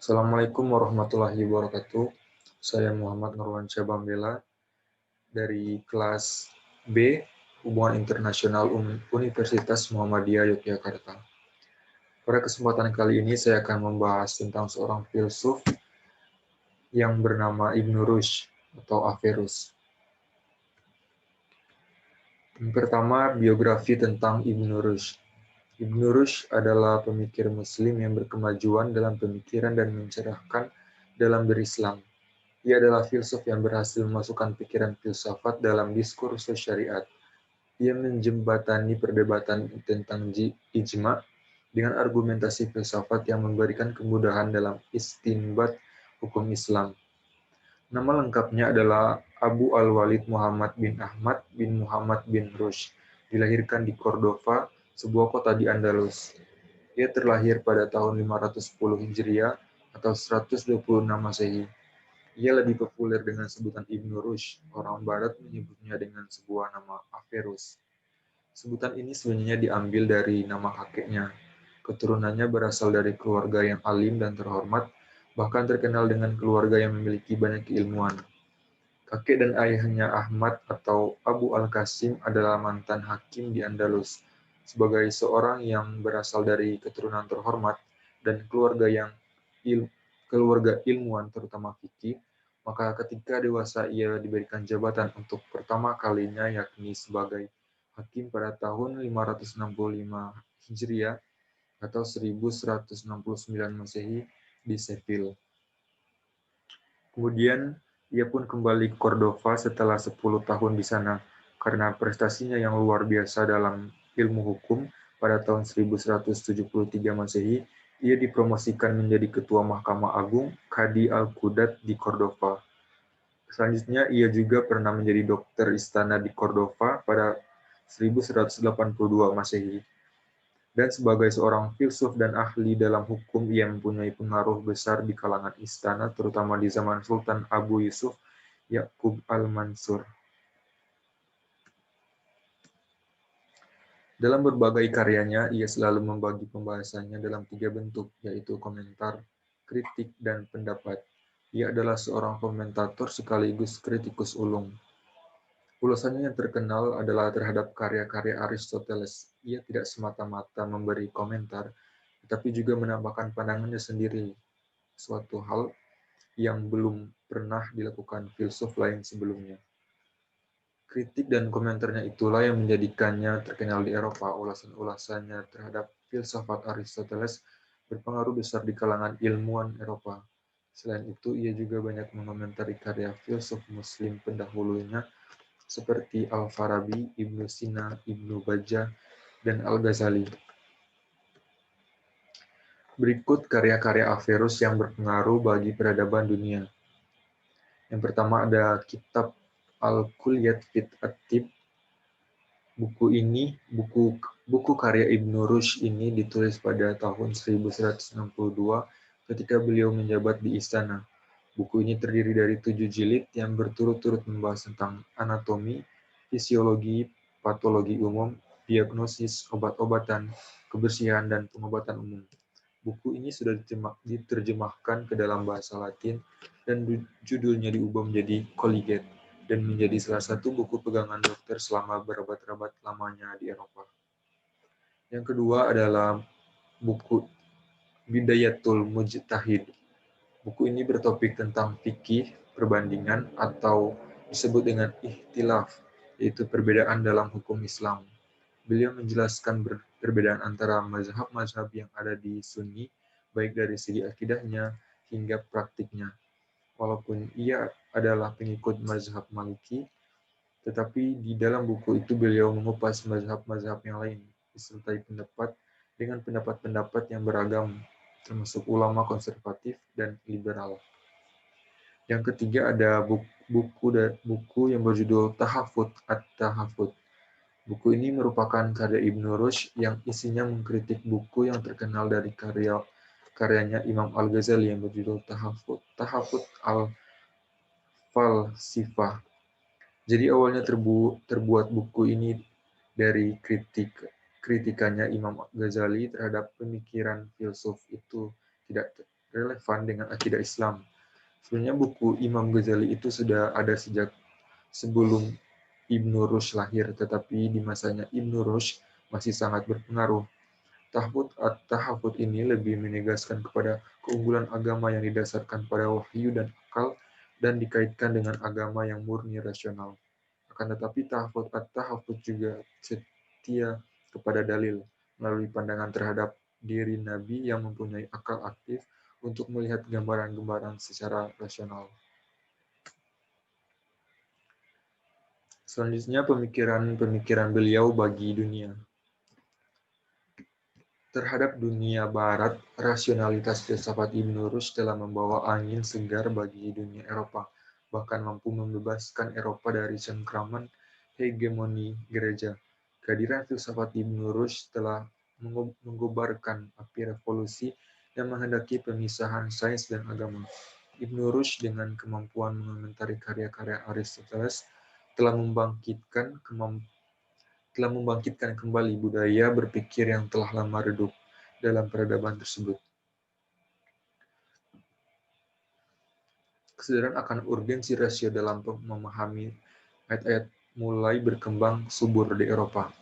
Assalamualaikum warahmatullahi wabarakatuh. Saya Muhammad Nurwansyah Bambela dari kelas B Hubungan Internasional Universitas Muhammadiyah Yogyakarta. Pada kesempatan kali ini saya akan membahas tentang seorang filsuf yang bernama Ibnu Rushd atau Averroes. Yang pertama, biografi tentang Ibnu Rushd. Ibnu Rushd adalah pemikir Muslim yang berkemajuan dalam pemikiran dan mencerahkan dalam berislam. Ia adalah filsuf yang berhasil memasukkan pikiran filsafat dalam diskursus syariat. Ia menjembatani perdebatan tentang ijma dengan argumentasi filsafat yang memberikan kemudahan dalam istinbat hukum Islam. Nama lengkapnya adalah Abu Al-Walid Muhammad bin Ahmad bin Muhammad bin Rushd. Dilahirkan di Cordova, sebuah kota di Andalus. Ia terlahir pada tahun 510 Hijriah atau 126 Masehi. Ia lebih populer dengan sebutan Ibnu Rushd. Orang Barat menyebutnya dengan sebuah nama Averroes. Sebutan ini sebenarnya diambil dari nama kakeknya. Keturunannya berasal dari keluarga yang alim dan terhormat, bahkan terkenal dengan keluarga yang memiliki banyak keilmuan. Kakek dan ayahnya Ahmad atau Abu Al-Qasim adalah mantan hakim di Andalus. Sebagai seorang yang berasal dari keturunan terhormat dan keluarga ilmuwan terutama fikih, maka ketika dewasa ia diberikan jabatan untuk pertama kalinya yakni sebagai hakim pada tahun 565 Hijriah atau 1169 Masehi di Seville. Kemudian ia pun kembali ke Cordova setelah 10 tahun di sana karena prestasinya yang luar biasa dalam ilmu hukum. Pada tahun 1173 Masehi, ia dipromosikan menjadi ketua Mahkamah Agung Qadi Al-Qudat di Cordova. Selanjutnya, ia juga pernah menjadi dokter istana di Cordova pada 1182 Masehi. Dan sebagai seorang filsuf dan ahli dalam hukum, ia mempunyai pengaruh besar di kalangan istana, terutama di zaman Sultan Abu Yusuf Yaqub al-Mansur. Dalam berbagai karyanya, ia selalu membagi pembahasannya dalam 3 bentuk, yaitu komentar, kritik, dan pendapat. Ia adalah seorang komentator sekaligus kritikus ulung. Ulasannya yang terkenal adalah terhadap karya-karya Aristoteles. Ia tidak semata-mata memberi komentar, tetapi juga menambahkan pandangannya sendiri, suatu hal yang belum pernah dilakukan filsuf lain sebelumnya. Kritik dan komentarnya itulah yang menjadikannya terkenal di Eropa. Ulasan-ulasannya terhadap filsafat Aristoteles berpengaruh besar di kalangan ilmuwan Eropa. Selain itu, ia juga banyak mengomentari karya filsuf Muslim pendahulunya seperti Al-Farabi, Ibnu Sina, Ibnu Bajjah, dan Al-Ghazali. Berikut karya-karya Averroes yang berpengaruh bagi peradaban dunia. Yang pertama ada kitab Al-Kulliyat fit At-Tib. Buku karya Ibnu Rushd ini ditulis pada tahun 1162 ketika beliau menjabat di istana. Buku ini terdiri dari 7 jilid yang berturut-turut membahas tentang anatomi, fisiologi, patologi umum, diagnosis, obat-obatan, kebersihan, dan pengobatan umum. Buku ini sudah diterjemahkan ke dalam bahasa Latin dan judulnya diubah menjadi Colligate dan menjadi salah satu buku pegangan dokter selama berabad-abad lamanya di Eropa. Yang kedua adalah buku Bidayatul Mujtahid. Buku ini bertopik tentang fikih perbandingan atau disebut dengan ikhtilaf, yaitu perbedaan dalam hukum Islam. Beliau menjelaskan perbedaan antara mazhab-mazhab yang ada di Sunni, baik dari segi akidahnya hingga praktiknya. Walaupun ia adalah pengikut mazhab Maliki, tetapi di dalam buku itu beliau mengupas mazhab-mazhab yang lain, disertai dengan pendapat-pendapat yang beragam, termasuk ulama konservatif dan liberal. Yang ketiga ada buku yang berjudul Tahafut At-Tahafut. Buku ini merupakan karya Ibnu Rushd yang isinya mengkritik buku yang terkenal dari karyanya Imam Al-Ghazali yang berjudul Tahafut Al-Falsifah. Jadi awalnya terbuat buku ini dari kritikannya Imam Ghazali terhadap pemikiran filsuf itu tidak relevan dengan akidah Islam. Sebenarnya buku Imam Ghazali itu sudah ada sejak sebelum Ibnu Rushd lahir, tetapi di masanya Ibnu Rushd masih sangat berpengaruh. Tahfudz at-Tahafut ini lebih menegaskan kepada keunggulan agama yang didasarkan pada wahyu dan akal dan dikaitkan dengan agama yang murni rasional. Akan tetapi Tahfudz at-Tahafut juga setia kepada dalil melalui pandangan terhadap diri Nabi yang mempunyai akal aktif untuk melihat gambaran-gambaran secara rasional. Selanjutnya pemikiran-pemikiran beliau bagi dunia. Terhadap dunia barat, rasionalitas filsafat Ibn Rushd telah membawa angin segar bagi dunia Eropa, bahkan mampu membebaskan Eropa dari cengkraman hegemoni gereja. Kehadiran filsafat Ibn Rushd telah mengobarkan api revolusi yang menghendaki pemisahan sains dan agama. Ibn Rushd dengan kemampuan mengomentari karya-karya Aristoteles telah membangkitkan kembali budaya berpikir yang telah lama redup dalam peradaban tersebut. Kesadaran akan urgensi rasio dalam memahami ayat-ayat mulai berkembang subur di Eropa.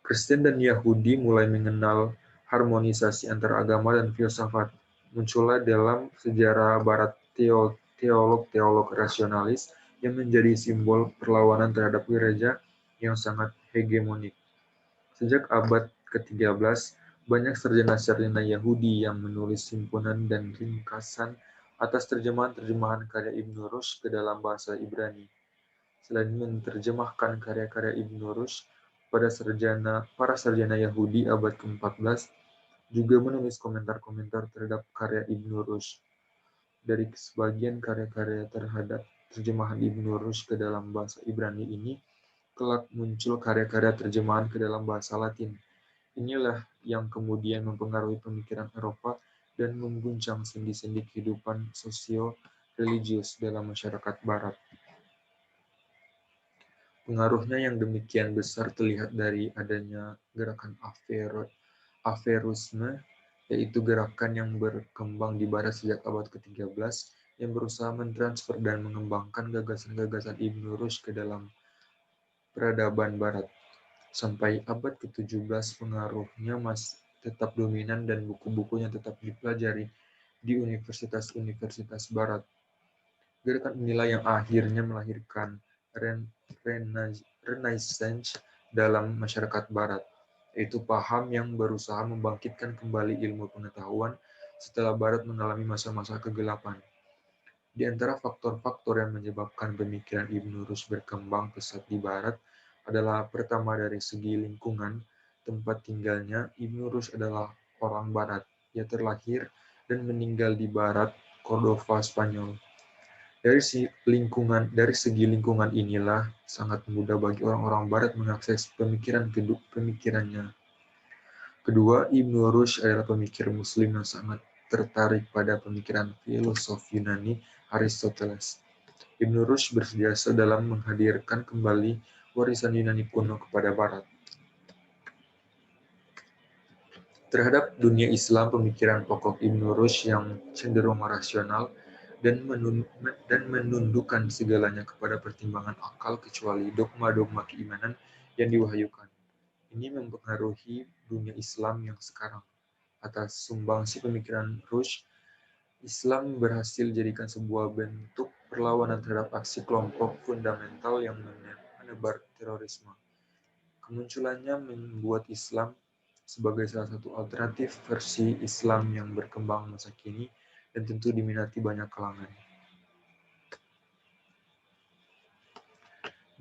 Kristen dan Yahudi mulai mengenal harmonisasi antara agama dan filsafat. Muncullah dalam sejarah Barat teolog-teolog rasionalis yang menjadi simbol perlawanan terhadap gereja yang sangat hegemonik. Sejak abad ke-13, banyak sarjana-sarjana Yahudi yang menulis himpunan dan ringkasan atas terjemahan-terjemahan karya Ibn Rushd ke dalam bahasa Ibrani. Selain menerjemahkan karya-karya Ibn Rushd, para sarjana Yahudi abad ke-14 juga menulis komentar-komentar terhadap karya Ibn Rushd. Dari sebagian karya-karya terhadap terjemahan Ibn Rushd ke dalam bahasa Ibrani ini, kelak muncul karya-karya terjemahan ke dalam bahasa Latin. Inilah yang kemudian mempengaruhi pemikiran Eropa dan mengguncang sendi-sendi kehidupan sosio-religius dalam masyarakat Barat. Pengaruhnya yang demikian besar terlihat dari adanya gerakan Averroisme, yaitu gerakan yang berkembang di Barat sejak abad ke-13 yang berusaha mentransfer dan mengembangkan gagasan-gagasan Ibn Rushd ke dalam peradaban Barat. Sampai abad ke-17 pengaruhnya masih tetap dominan dan buku-bukunya tetap dipelajari di universitas-universitas Barat. Gerakan inilah yang akhirnya melahirkan Renaissance dalam masyarakat Barat, yaitu paham yang berusaha membangkitkan kembali ilmu pengetahuan setelah Barat mengalami masa-masa kegelapan. Di antara faktor-faktor yang menyebabkan pemikiran Ibn Rushd berkembang pesat di Barat adalah pertama dari segi lingkungan, tempat tinggalnya. Ibn Rushd adalah orang Barat. Ia terlahir dan meninggal di Barat, Cordova, Spanyol. Dari segi lingkungan inilah sangat mudah bagi orang-orang Barat mengakses pemikirannya. Kedua, Ibn Rushd adalah pemikir Muslim yang sangat tertarik pada pemikiran filosof Yunani Aristoteles. Ibn Rushd berjasa dalam menghadirkan kembali warisan Yunani kuno kepada Barat. Terhadap dunia Islam, pemikiran pokok Ibn Rushd yang cenderung rasional dan menundukkan segalanya kepada pertimbangan akal kecuali dogma-dogma keimanan yang diwahyukan. Ini mempengaruhi dunia Islam yang sekarang. Atas sumbangsi pemikiran Rushd, Islam berhasil dijadikan sebuah bentuk perlawanan terhadap aksi kelompok fundamental yang menebar terorisme. Kemunculannya membuat Islam sebagai salah satu alternatif versi Islam yang berkembang masa kini dan tentu diminati banyak kalangan.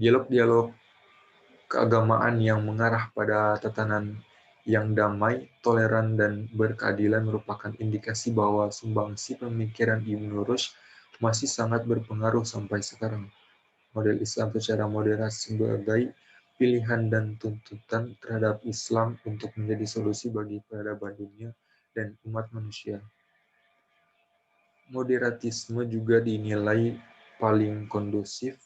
Dialog-dialog keagamaan yang mengarah pada tatanan yang damai, toleran, dan berkeadilan merupakan indikasi bahwa sumbangsi pemikiran Ibn Rushd masih sangat berpengaruh sampai sekarang. Model Islam secara moderat sebagai pilihan dan tuntutan terhadap Islam untuk menjadi solusi bagi peradaban dunia dan umat manusia. Moderatisme juga dinilai paling kondusif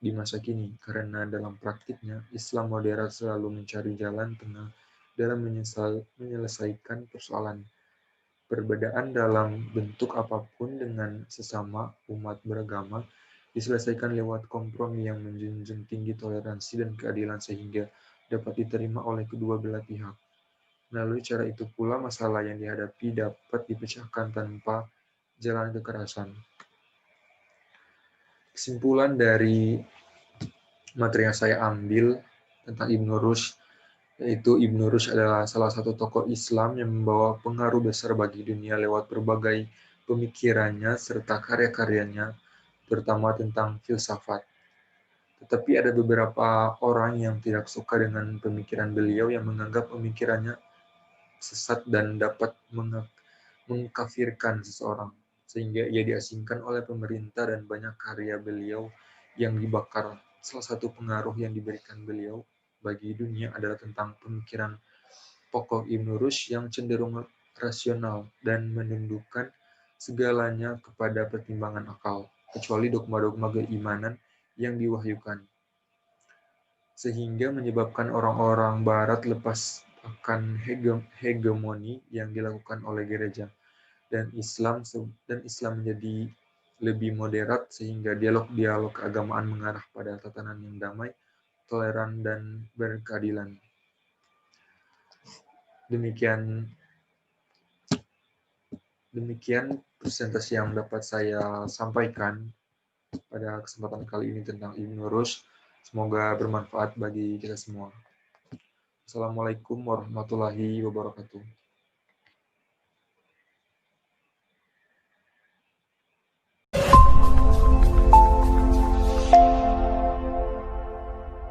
di masa kini, karena dalam praktiknya, Islam moderat selalu mencari jalan tengah dalam menyelesaikan persoalan. Perbedaan dalam bentuk apapun dengan sesama umat beragama diselesaikan lewat kompromi yang menjunjung tinggi toleransi dan keadilan sehingga dapat diterima oleh kedua belah pihak. Melalui cara itu pula masalah yang dihadapi dapat dipecahkan tanpa jalan kekerasan. Kesimpulan dari materi yang saya ambil tentang Ibnu Rushd, yaitu Ibnu Rushd adalah salah satu tokoh Islam yang membawa pengaruh besar bagi dunia lewat berbagai pemikirannya serta karya-karyanya, terutama tentang filsafat. Tetapi ada beberapa orang yang tidak suka dengan pemikiran beliau yang menganggap pemikirannya sesat dan dapat mengkafirkan seseorang, sehingga ia diasingkan oleh pemerintah dan banyak karya beliau yang dibakar. Salah satu pengaruh yang diberikan beliau bagi dunia adalah tentang pemikiran pokok Ibnu Rushd yang cenderung rasional dan menundukkan segalanya kepada pertimbangan akal, kecuali dogma-dogma keimanan yang diwahyukan, sehingga menyebabkan orang-orang Barat lepas akan hegemoni yang dilakukan oleh gereja dan Islam menjadi lebih moderat sehingga dialog-dialog keagamaan mengarah pada tatanan yang damai, toleran dan berkeadilan. Demikian presentasi yang dapat saya sampaikan pada kesempatan kali ini tentang Ibnu Rushd. Semoga bermanfaat bagi kita semua. Assalamualaikum warahmatullahi wabarakatuh.